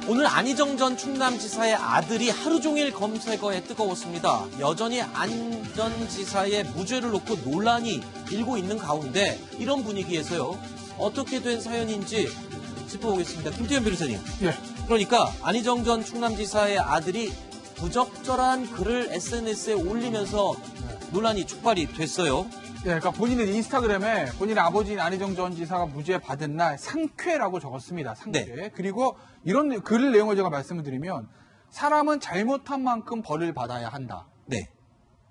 오늘 안희정 전 충남지사의 아들이 하루 종일 검색어에 뜨거웠습니다. 여전히 안 전 지사의 무죄를 놓고 논란이 일고 있는 가운데 이런 분위기에서요. 어떻게 된 사연인지 짚어보겠습니다. 김태현 변호사님. 예. 그러니까 안희정 전 충남지사의 아들이 부적절한 글을 SNS에 올리면서 논란이 촉발이 됐어요. 예, 그러니까 본인은 인스타그램에 본인의 아버지인 안희정 전 지사가 무죄 받은 날 상쾌라고 적었습니다. 상쾌. 네. 그리고 이런 글 내용을 제가 말씀을 드리면 사람은 잘못한 만큼 벌을 받아야 한다. 네.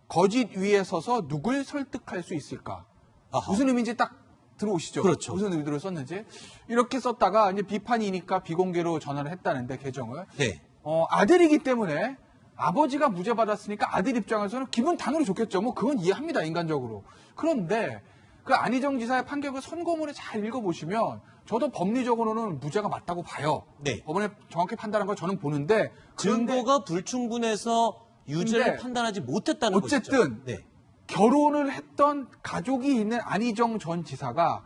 거짓 위에 서서 누굴 설득할 수 있을까? 아하. 무슨 의미인지 딱 들어오시죠? 그렇죠. 무슨 의도로 썼는지. 이렇게 썼다가 이제 비판이니까 비공개로 전환을 했다는데 계정을. 네. 아들이기 때문에 아버지가 무죄 받았으니까 아들 입장에서는 기분 당연히 좋겠죠. 뭐 그건 이해합니다, 인간적으로. 그런데 그 안희정 지사의 판결을 선고문에 잘 읽어보시면 저도 법리적으로는 무죄가 맞다고 봐요. 네. 법원에 정확히 판단한 걸 저는 보는데 증거가 불충분해서 유죄를 근데 판단하지 못했다는 것이죠. 어쨌든 네. 결혼을 했던 가족이 있는 안희정 전 지사가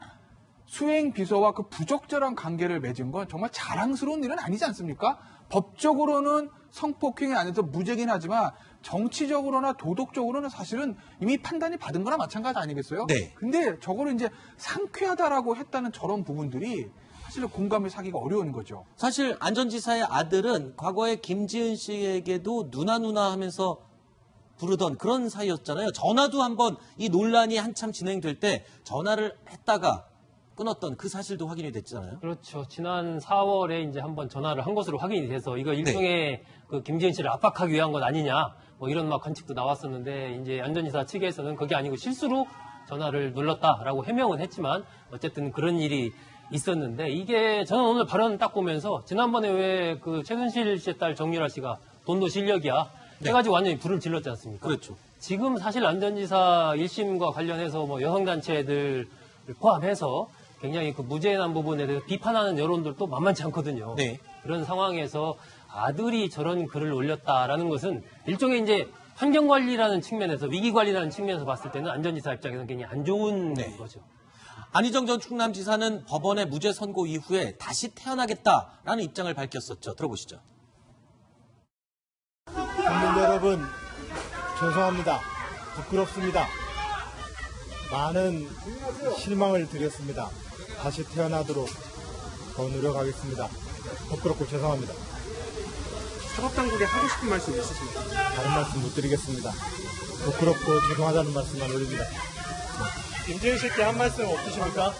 수행 비서와 그 부적절한 관계를 맺은 건 정말 자랑스러운 일은 아니지 않습니까? 법적으로는 성폭행이 아니어서 무죄긴 하지만 정치적으로나 도덕적으로는 사실은 이미 판단이 받은 거나 마찬가지 아니겠어요? 네. 근데 저거를 이제 상쾌하다라고 했다는 저런 부분들이 사실은 공감을 사기가 어려운 거죠. 사실 안 전 지사의 아들은 과거에 김지은 씨에게도 누나 하면서 부르던 그런 사이였잖아요. 전화도 한번 이 논란이 한참 진행될 때 전화를 했다가 끊었던 그 사실도 확인이 됐잖아요. 그렇죠. 지난 4월에 이제 한번 전화를 한 것으로 확인이 돼서 이거 일종의 그 김지은 씨를 압박하기 위한 것 아니냐 뭐 이런 막 관측도 나왔었는데 이제 안 전 지사 측에서는 그게 아니고 실수로 전화를 눌렀다라고 해명은 했지만 어쨌든 그런 일이 있었는데 이게 저는 오늘 발언 딱 보면서 지난번에 왜 그 최순실 씨의 딸 정유라 씨가 돈도 실력이야 해가지고 완전히 불을 질렀지 않습니까? 그렇죠. 지금 사실 안 전 지사 1심과 관련해서 뭐 여성단체들 포함해서 굉장히 그 무죄에 대한 부분에 대해서 비판하는 여론들도 만만치 않거든요. 네. 그런 상황에서 아들이 저런 글을 올렸다라는 것은 일종의 이제 환경관리라는 측면에서 위기관리라는 측면에서 봤을 때는 안 전 지사 입장에서는 굉장히 안 좋은 네. 거죠. 안희정 전 충남지사는 법원의 무죄 선고 이후에 다시 태어나겠다라는 입장을 밝혔었죠. 들어보시죠. 국민 여러분, 죄송합니다. 부끄럽습니다. 많은 실망을 드렸습니다. 다시 태어나도록 더 노력하겠습니다. 부끄럽고 죄송합니다. 사법당국에 하고 싶은 말씀 있으십니까? 다른 말씀 못 드리겠습니다. 부끄럽고 죄송하다는 말씀만 올립니다. 김지은 씨께 한 말씀 없으십니까?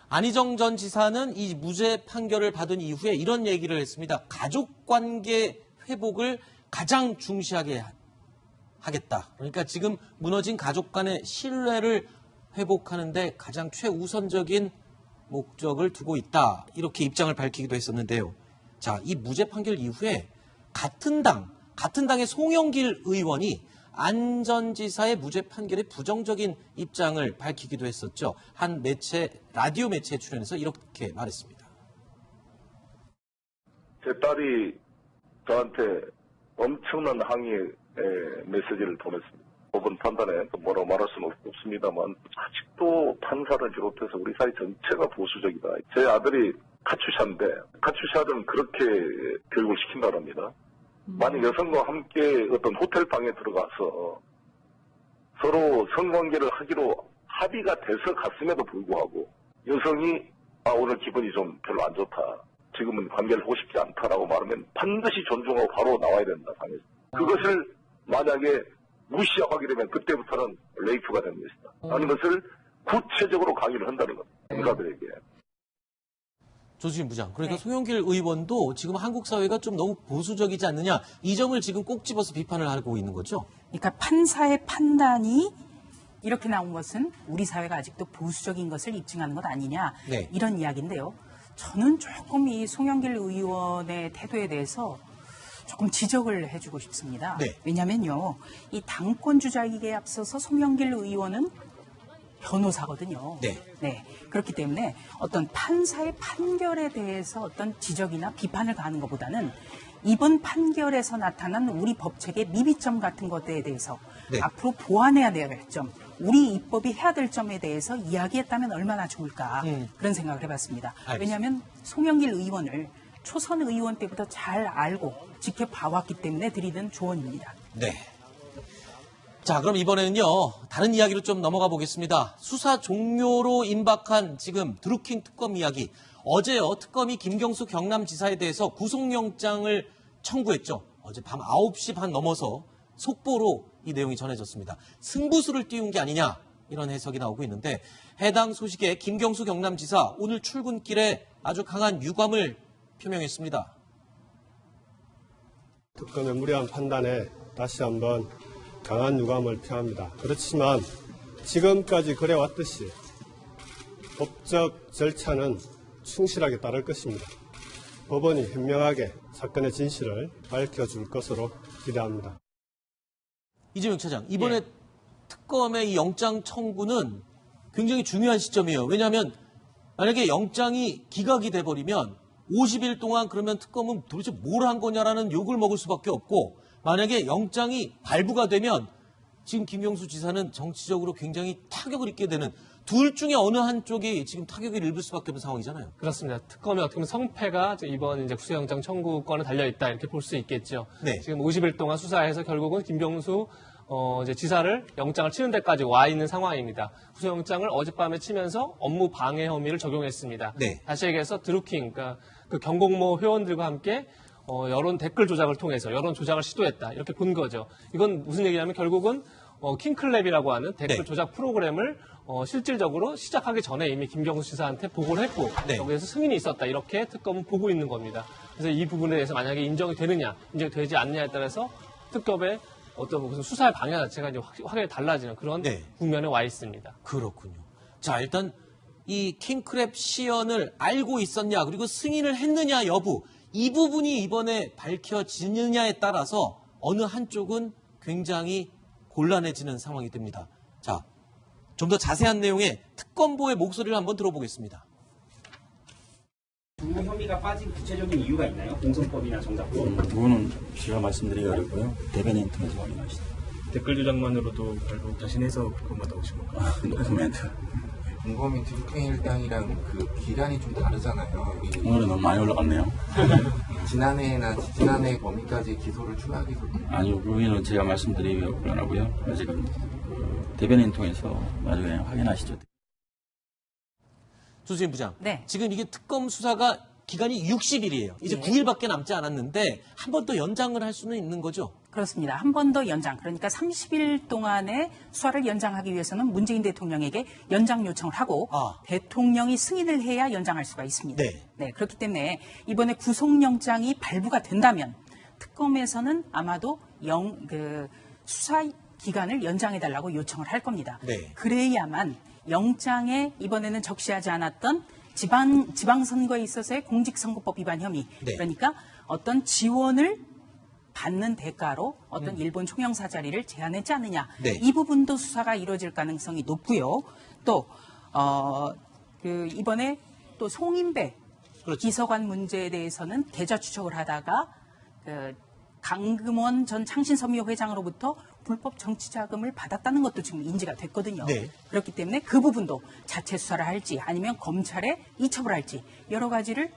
안희정 전 지사는 이 무죄 판결을 받은 이후에 이런 얘기를 했습니다. 가족관계 회복을 가장 중시하게 하겠다. 그러니까 지금 무너진 가족 간의 신뢰를 회복하는데 가장 최우선적인 목적을 두고 있다. 이렇게 입장을 밝히기도 했었는데요. 자, 이 무죄 판결 이후에 같은 당의 송영길 의원이 안 전 지사의 무죄 판결에 부정적인 입장을 밝히기도 했었죠. 한 매체, 라디오 매체에 출연해서 이렇게 말했습니다. 제 딸이 저한테 엄청난 항의의 메시지를 보냈습니다. 법원 판단에 뭐라고 말할 수는 없습니다만 아직도 판사를 비롯해서 우리 사회 전체가 보수적이다. 제 아들이 카츄샤인데 카츄샤는 그렇게 교육을 시킨다고 합니다. 만약 여성과 함께 어떤 호텔방에 들어가서 서로 성관계를 하기로 합의가 돼서 갔음에도 불구하고 여성이 오늘 기분이 좀 별로 안 좋다. 지금은 관계를 하고 싶지 않다라고 말하면 반드시 존중하고 바로 나와야 된다. 당에서. 그것을 만약에 무시하게 되면 그때부터는 레이프가 되는 것이다. 라는 것을 구체적으로 강의를 한다는 겁니다. 검사들에게. 조수진 부장. 그러니까 송영길 의원도 지금 한국 사회가 좀 너무 보수적이지 않느냐. 이 점을 지금 꼭 집어서 비판을 하고 있는 거죠. 그러니까 판사의 판단이 이렇게 나온 것은 우리 사회가 아직도 보수적인 것을 입증하는 것 아니냐. 네. 이런 이야기인데요. 저는 조금 이 송영길 의원의 태도에 대해서 조금 지적을 해주고 싶습니다. 네. 왜냐면요. 이 당권 주자에게 앞서서 송영길 의원은 변호사거든요. 네. 네. 그렇기 때문에 어떤 판사의 판결에 대해서 어떤 지적이나 비판을 가하는 것보다는 이번 판결에서 나타난 우리 법책의 미비점 같은 것들에 대해서 네. 앞으로 보완해야 될 점, 우리 입법이 해야 될 점에 대해서 이야기했다면 얼마나 좋을까 그런 생각을 해봤습니다. 알겠습니다. 왜냐하면 송영길 의원을 초선 의원 때부터 잘 알고 지켜봐왔기 때문에 드리는 조언입니다. 네. 자, 그럼 이번에는요, 다른 이야기로 좀 넘어가 보겠습니다. 수사 종료로 임박한 지금 드루킹 특검 이야기. 어제요, 특검이 김경수 경남지사에 대해서 구속영장을 청구했죠. 어제 밤 9시 반 넘어서 속보로 이 내용이 전해졌습니다. 승부수를 띄운 게 아니냐, 이런 해석이 나오고 있는데, 해당 소식에 김경수 경남지사 오늘 출근길에 아주 강한 유감을 표명했습니다. 특검의 무리한 판단에 다시 한번 강한 유감을 표합니다. 그렇지만 지금까지 그래왔듯이 법적 절차는 충실하게 따를 것입니다. 법원이 현명하게 사건의 진실을 밝혀줄 것으로 기대합니다. 이재명 차장, 이번에 특검의 이 영장 청구는 굉장히 중요한 시점이에요. 왜냐하면 만약에 영장이 기각이 돼버리면 50일 동안 그러면 특검은 도대체 뭘 한 거냐라는 욕을 먹을 수밖에 없고, 만약에 영장이 발부가 되면 지금 김경수 지사는 정치적으로 굉장히 타격을 입게 되는, 둘 중에 어느 한쪽이 지금 타격을 입을 수밖에 없는 상황이잖아요. 그렇습니다. 특검이 어떻게 보면 성패가 이번 이제 구속영장 청구권에 달려있다 이렇게 볼 수 있겠죠. 네. 지금 50일 동안 수사해서 결국은 김경수 이제 지사를 영장을 치는 데까지 와 있는 상황입니다. 구속영장을 어젯밤에 치면서 업무 방해 혐의를 적용했습니다. 네. 다시 얘기해서 드루킹, 그러니까 그 경공모 회원들과 함께 여론 댓글 조작을 통해서 여론 조작을 시도했다 이렇게 본 거죠. 이건 무슨 얘기냐면 결국은 킹클랩이라고 하는 댓글 네. 조작 프로그램을 실질적으로 시작하기 전에 이미 김경수 지사한테 보고를 했고 네. 여기에서 승인이 있었다 이렇게 특검은 보고 있는 겁니다. 그래서 이 부분에 대해서 만약에 인정이 되느냐 인정이 되지 않느냐에 따라서 특검의 어떤 무슨 수사의 방향 자체가 이제 확연히 달라지는 그런 네. 국면에 와 있습니다. 그렇군요. 자, 일단 이 킹크랩 시연을 알고 있었냐, 그리고 승인을 했느냐 여부, 이 부분이 이번에 밝혀지느냐에 따라서 어느 한쪽은 굉장히 곤란해지는 상황이 됩니다. 자, 좀 더 자세한 내용의 특검보의 목소리를 한번 들어보겠습니다. 중요 혐의가 빠진 구체적인 이유가 있나요? 공선법이나 정답법? 그거는 제가 말씀드리기 어렵고요. 대변인 통해서 확인하시죠. 댓글 조작만으로도 결국 자신해서 그것만 나오신 건가요? 코멘트. 공범인 드루킹 일당이랑 그 기간이 좀 다르잖아요. 오늘은 너무 많이 올라갔네요. 지난해나 지난해 범위까지 기소를 추가하기로. 아니요, 그거는 제가 말씀드리기 곤란하고요. 아직은 대변인 통해서 나중에 확인하시죠. 조수진 부장, 네. 지금 이게 특검 수사가 기간이 60일이에요. 이제 네. 9일밖에 남지 않았는데 한 번 더 연장을 할 수는 있는 거죠? 그렇습니다. 한 번 더 연장, 그러니까 30일 동안의 수사를 연장하기 위해서는 문재인 대통령에게 연장 요청을 하고 대통령이 승인을 해야 연장할 수가 있습니다. 네. 그렇기 때문에 이번에 구속영장이 발부가 된다면 특검에서는 아마도 수사 기간을 연장해달라고 요청을 할 겁니다. 네. 그래야만 영장에 이번에는 적시하지 않았던 지방선거에 있어서의 공직선거법 위반 혐의, 네. 그러니까 어떤 지원을 받는 대가로 어떤 일본 총영사 자리를 제안했지 않느냐. 네. 이 부분도 수사가 이루어질 가능성이 높고요. 또 이번에 또 송인배 그렇죠. 비서관 문제에 대해서는 계좌 추적을 하다가 강금원 전 창신섬유 회장으로부터 불법 정치 자금을 받았다는 것도 지금 인지가 됐거든요. 네. 그렇기 때문에 그 부분도 자체 수사를 할지 아니면 검찰에 이첩을 할지 여러 가지를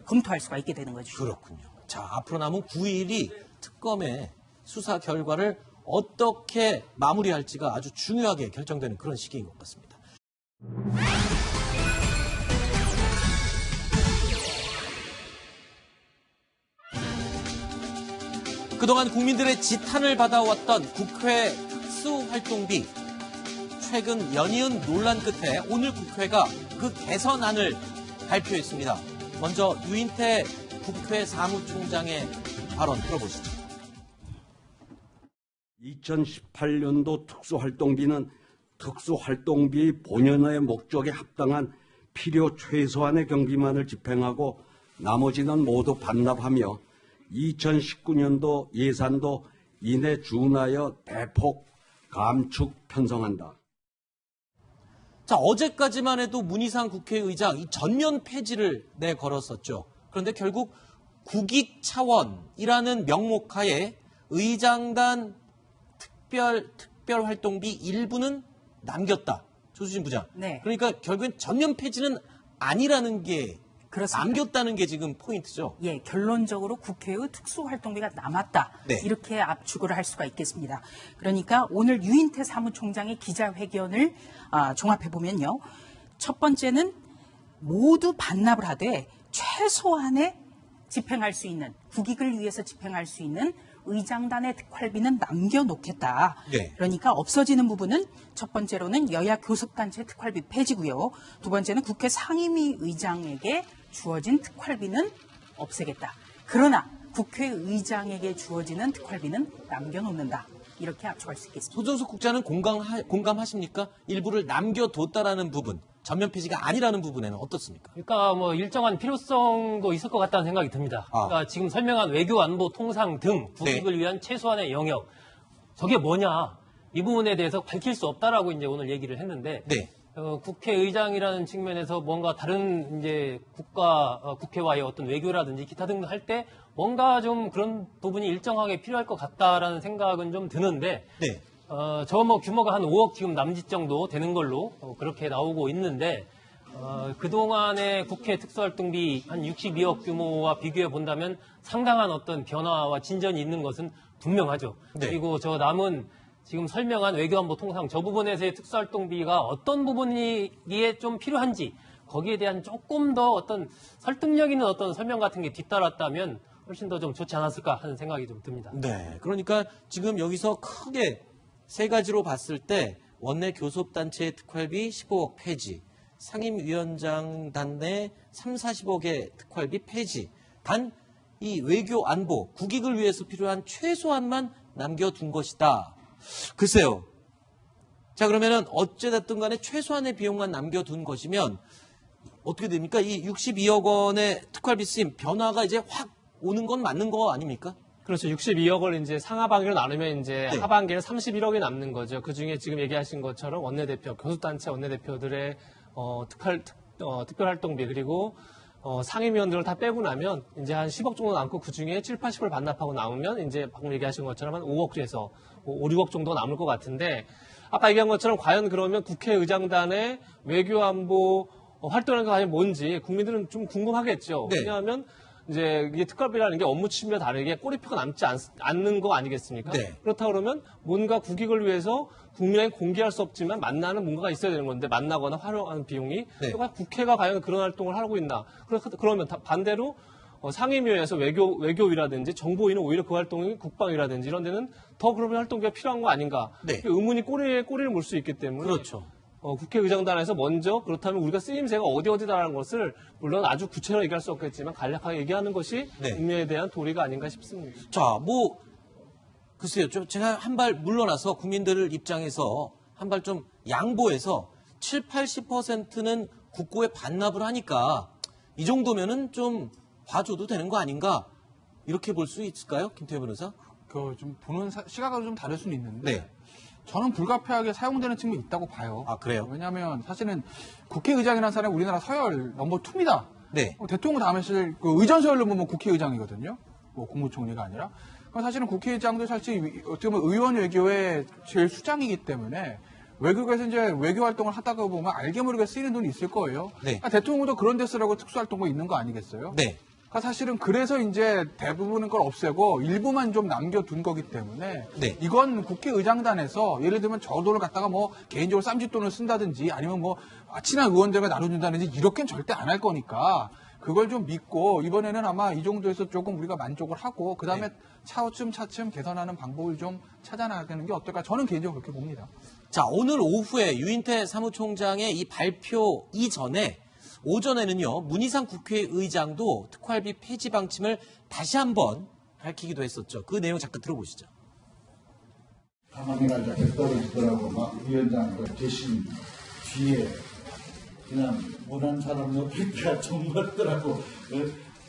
검토할 수가 있게 되는 거죠. 그렇군요. 자, 앞으로 남은 9일이 특검의 수사 결과를 어떻게 마무리할지가 아주 중요하게 결정되는 그런 시기인 것 같습니다. 그동안 국민들의 지탄을 받아왔던 국회 특수활동비. 최근 연이은 논란 끝에 오늘 국회가 그 개선안을 발표했습니다. 먼저 유인태 국회 사무총장의 발언 들어보시죠. 2018년도 특수활동비는 특수활동비 본연의 목적에 합당한 필요 최소한의 경비만을 집행하고 나머지는 모두 반납하며 2019년도 예산도 이내 준하여 대폭 감축 편성한다. 자, 어제까지만 해도 문희상 국회의장 이 전면 폐지를 내걸었었죠. 그런데 결국 국익 차원이라는 명목하에 의장단 특별활동비 일부는 남겼다. 조수진 부장. 네. 그러니까 결국엔 전면 폐지는 아니라는 게 그렇습니다. 남겼다는 게 지금 포인트죠. 예, 결론적으로 국회의 특수활동비가 남았다. 네. 이렇게 압축을 할 수가 있겠습니다. 그러니까 오늘 유인태 사무총장의 기자회견을 종합해보면요. 첫 번째는 모두 반납을 하되 최소한의 집행할 수 있는, 국익을 위해서 집행할 수 있는 의장단의 특활비는 남겨놓겠다. 네. 그러니까 없어지는 부분은 첫 번째로는 여야 교섭단체 특활비 폐지고요. 두 번째는 국회 상임위 의장에게 주어진 특활비는 없애겠다. 그러나 국회의장에게 주어지는 특활비는 남겨놓는다. 이렇게 압축할 수 있겠습니다. 소정석 국장은 공감하십니까? 일부를 남겨뒀다라는 부분, 전면 폐지가 아니라는 부분에는 어떻습니까? 그러니까 뭐 일정한 필요성도 있을 것 같다는 생각이 듭니다. 그러니까 지금 설명한 외교, 안보, 통상 등 국익을 위한 최소한의 영역, 저게 뭐냐? 이 부분에 대해서 밝힐 수 없다라고 이제 오늘 얘기를 했는데, 네. 국회의장이라는 측면에서 뭔가 다른 이제 국회와의 어떤 외교라든지 기타 등등 할 때 뭔가 좀 그런 부분이 일정하게 필요할 것 같다라는 생각은 좀 드는데, 네. 저 뭐 규모가 한 5억 지금 남짓 정도 되는 걸로 그렇게 나오고 있는데, 그동안의 국회 특수활동비 한 62억 규모와 비교해 본다면 상당한 어떤 변화와 진전이 있는 것은 분명하죠. 네. 그리고 저 남은 지금 설명한 외교안보 통상 저 부분에서의 특수활동비가 어떤 부분이기에 좀 필요한지 거기에 대한 조금 더 어떤 설득력 있는 어떤 설명 같은 게 뒤따랐다면 훨씬 더 좀 좋지 않았을까 하는 생각이 좀 듭니다. 네. 그러니까 지금 여기서 크게 세 가지로 봤을 때 원내 교섭단체 특활비 15억 폐지, 상임위원장 단내 3, 40억의 특활비 폐지, 단 이 외교 안보, 국익을 위해서 필요한 최소한만 남겨둔 것이다. 글쎄요. 자, 그러면은 어찌됐든 간에 최소한의 비용만 남겨둔 것이면 어떻게 됩니까? 이 62억 원의 특활비 쓰임 변화가 이제 확 오는 건 맞는 거 아닙니까? 그렇죠. 62억을 이제 상하반기로 나누면 이제 네. 하반기에는 31억이 남는 거죠. 그 중에 지금 얘기하신 것처럼 원내대표, 교섭단체 원내대표들의 특별활동비 그리고 상임위원들을 다 빼고 나면 이제 한 10억 정도 남고 그 중에 7, 80을 반납하고 남으면 이제 방금 얘기하신 것처럼 한 5억에서 5, 6억 정도 남을 것 같은데 아까 얘기한 것처럼 과연 그러면 국회의장단의 외교안보 활동이라는 게 과연 뭔지 국민들은 좀 궁금하겠죠. 네. 왜냐하면 이제 이게 특활비라는 게 업무 취미와 다르게 꼬리표가 남지 않는 거 아니겠습니까? 네. 그렇다 그러면 뭔가 국익을 위해서 국민에게 공개할 수 없지만 만나는 뭔가가 있어야 되는 건데 만나거나 활용하는 비용이 네. 또 국회가 과연 그런 활동을 하고 있나? 그러면 반대로 상임위에서 외교위라든지 정보위는 오히려 그 활동이 국방위라든지 이런 데는 더 그런 활동비가 필요한 거 아닌가? 네. 의문이 꼬리를 물 수 있기 때문에 그렇죠. 국회의장단에서 먼저 그렇다면 우리가 쓰임새가 어디다라는 것을 물론 아주 구체적으로 얘기할 수 없겠지만 간략하게 얘기하는 것이 네. 국민에 대한 도리가 아닌가 싶습니다. 자, 뭐 글쎄요. 좀 제가 한 발 물러나서 국민들 입장에서 한 발 좀 양보해서 7, 80%는 국고에 반납을 하니까 이 정도면은 좀 봐줘도 되는 거 아닌가? 이렇게 볼 수 있을까요? 김태현 변호사? 좀 보는 시각으로 좀 다를 수는 있는데 네. 저는 불가피하게 사용되는 측면이 있다고 봐요. 아, 그래요? 왜냐하면 사실은 국회의장이라는 사람이 우리나라 서열 넘버 2입니다. 네. 대통령 다음에 실 의전 서열로 보면 국회의장이거든요. 뭐 국무총리가 아니라. 그럼 사실은 국회의장도 사실 어떻게 보면 의원 외교의 제일 수장이기 때문에 외국에서 이제 외교 활동을 하다가 보면 알게 모르게 쓰이는 돈이 있을 거예요. 네. 대통령도 그런 데 쓰라고 특수활동가 있는 거 아니겠어요? 네. 사실은 그래서 이제 대부분은 걸 없애고 일부만 좀 남겨둔 거기 때문에 네. 이건 국회의장단에서 예를 들면 저 돈을 갖다가 뭐 개인적으로 쌈짓돈을 쓴다든지 아니면 뭐 친한 의원들과 나눠준다든지 이렇게는 절대 안 할 거니까 그걸 좀 믿고 이번에는 아마 이 정도에서 조금 우리가 만족을 하고 그다음에 차츰 개선하는 방법을 좀 찾아나가는 게 어떨까 저는 개인적으로 그렇게 봅니다. 자, 오늘 오후에 유인태 사무총장의 이 발표 이전에 오전에는요, 문희상 국회의장도 특활비 폐지 방침을 다시 한번 밝히기도 했었죠. 그 내용 잠깐 들어보시죠. 가만히 가자 떨어지더라고 막 위원장 대신 뒤에 그냥 원하는 사람 뭐 폐기가 좋은 것더라고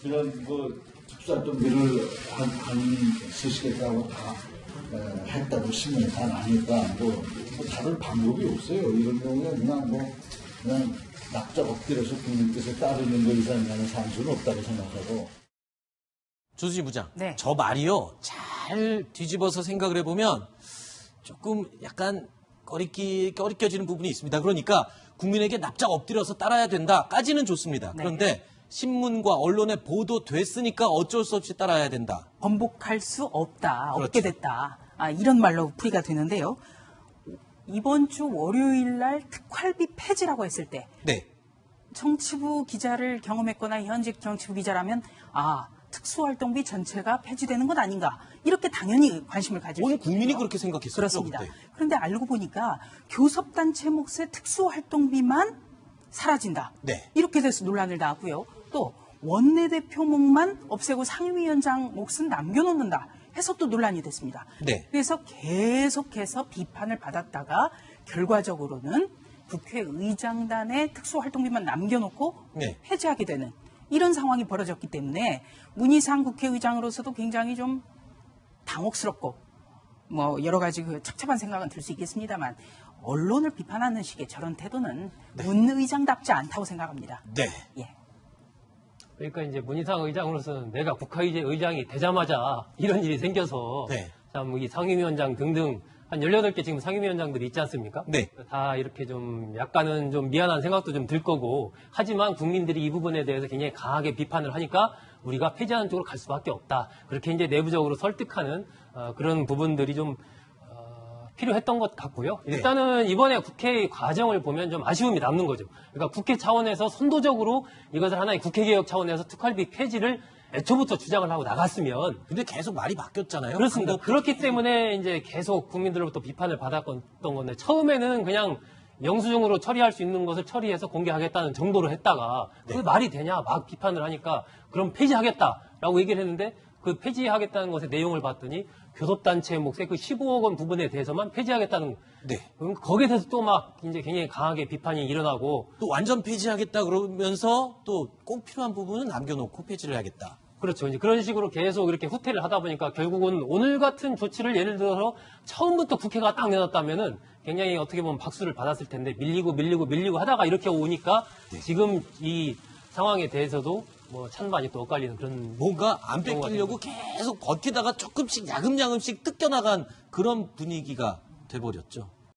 그런 뭐 특수활동비를 안 쓰시겠다고 다 했다고 신문에 다 나니까 뭐 다른 방법이 없어요. 이런 경우에 그냥 낙적 엎드려서 국민께서 따르는 거 이상 나는 상수는 없다고 생각하고 조수진 부장, 네. 저 말이요. 잘 뒤집어서 생각을 해보면 조금 약간 꺼리껴지는 부분이 있습니다. 그러니까 국민에게 납작 엎드려서 따라야 된다까지는 좋습니다. 네. 그런데 신문과 언론에 보도됐으니까 어쩔 수 없이 따라야 된다. 번복할 수 없다. 그렇죠. 없게 됐다. 이런 말로 풀이가 되는데요. 이번 주 월요일 날 특활비 폐지라고 했을 때 네. 정치부 기자를 경험했거나 현직 정치부 기자라면 특수활동비 전체가 폐지되는 것 아닌가 이렇게 당연히 관심을 가질 수 온 있거든요. 국민이 그렇게 생각했었죠. 그렇습니다. 그때. 그런데 알고 보니까 교섭단체 몫의 특수활동비만 사라진다. 네. 이렇게 돼서 논란을 낳았고요. 또 원내대표 몫만 없애고 상임위원장 몫은 남겨놓는다 해서 또 논란이 됐습니다. 네. 그래서 계속해서 비판을 받았다가 결과적으로는 국회의장단의 특수활동비만 남겨놓고 네. 폐지하게 되는 이런 상황이 벌어졌기 때문에 문희상 국회의장으로서도 굉장히 좀 당혹스럽고 뭐 여러 가지 그 착잡한 생각은 들 수 있겠습니다만 언론을 비판하는 식의 저런 태도는 문 의장답지 않다고 생각합니다. 네. 예. 그러니까 이제 문희상 의장으로서는 내가 국회의장이 되자마자 이런 일이 생겨서 네. 참 이 상임위원장 등등 한 18개 지금 상임위원장들이 있지 않습니까? 네. 다 이렇게 좀 약간은 좀 미안한 생각도 좀 들 거고 하지만 국민들이 이 부분에 대해서 굉장히 강하게 비판을 하니까 우리가 폐지하는 쪽으로 갈 수밖에 없다. 그렇게 이제 내부적으로 설득하는 그런 부분들이 좀 필요했던 것 같고요. 일단은 이번에 국회 과정을 보면 좀 아쉬움이 남는 거죠. 그러니까 국회 차원에서 선도적으로 이것을 하나의 국회개혁 차원에서 특활비 폐지를 애초부터 주장을 하고 나갔으면. 근데 계속 말이 바뀌었잖아요. 그렇습니다. 그렇기 때문에 이제 계속 국민들로부터 비판을 받았던 건데 처음에는 그냥 영수증으로 처리할 수 있는 것을 처리해서 공개하겠다는 정도로 했다가 그게 말이 되냐 막 비판을 하니까 그럼 폐지하겠다라고 얘기를 했는데 그 폐지하겠다는 것의 내용을 봤더니 교섭단체 몫의 그 15억 원 부분에 대해서만 폐지하겠다는. 네. 그럼 거기에 대해서 또 막 이제 굉장히 강하게 비판이 일어나고 또 완전 폐지하겠다 그러면서 또 꼭 필요한 부분은 남겨놓고 폐지를 하겠다. 그렇죠. 이제 그런 식으로 계속 이렇게 후퇴를 하다 보니까 결국은 오늘 같은 조치를 예를 들어서 처음부터 국회가 딱 내놨다면은 굉장히 어떻게 보면 박수를 받았을 텐데 밀리고 하다가 이렇게 오니까 지금 이 상황에 대해서도 뭐 찬반이 또 엇갈리는 그런. 뭔가 안 뺏기려고 계속 버티다가 조금씩 야금야금씩 뜯겨나간 그런 분위기가 돼버렸죠.